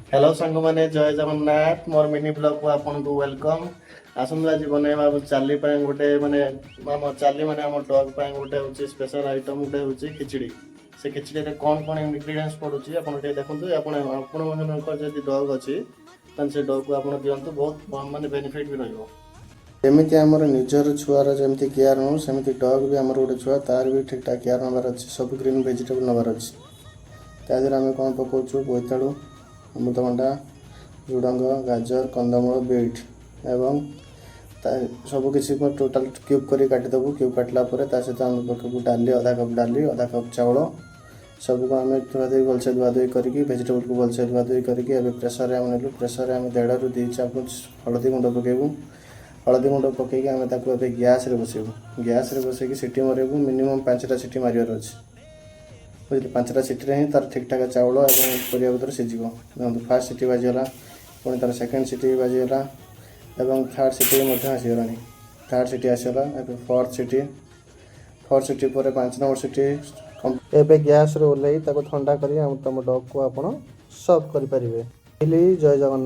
Hello सांग मैंने जय जगन्नाथ मोर मिनी ब्लॉग को आपन को वेलकम। आसंतु आज बनैबा चाली गोटे माने चाली माने आम डग गोटे हूँ स्पेशल आइटम गोटे हूँ खिचड़ी। से खिचड़ी रे कौन कौन इनग्रेडिएंट्स पड़ुची आपन देखंतु। आपन जदि डग अच्छी से डग को आप दिंतु बहुत माने बेनिफिट भी रहिबो। एमती आमर निजर छुआर जमी केयर नौ सेमती डग भी आम गोटे छुआ तार भी ठीक ठाक केयर नबार अच्छी सब ग्रीन वेजिटेबल नबार अच्छी। तादेह आम कौन पकाचु बोईताड़ू अमृतभंडा झुडंग गाजर कंदमूल बीट एवं सबकि टोटाल क्यूब कर काटिदेबू। क्यूब काटला सहित आम पकेबू डाली आधा कप चाउल सबको आम धुआधुई भलसे धुआधुई करके भेजिटेबल को भलसे धुआधुई करके प्रेसर आम नेलु। प्रेसर आम 1.5 ରୁ 2 चामच हलदी गुंड पकेबू। हलदी गुंड पकईकि आम गैस रे बसेबू। गैस रे बसैक सीटी मरेबू मिनिमम 5टा सीटी मारियार अच्छी बुझे। 5टा सीटी ही तार ठीक ठाक चाउल और परिया भर सीझ देखो। फास्ट सीटी बाजीगला पुणी तार सेकेंड सीटी बाजीगला और थर्ड सीटी आसीगला। थर्ड सीटी आसगला फोर्थ सीटी पर 5 नंबर सीटी एवं गैस रे ओल्लई ठंडा कर तुम डग को आप सर्व करें। जय जगन्नाथ।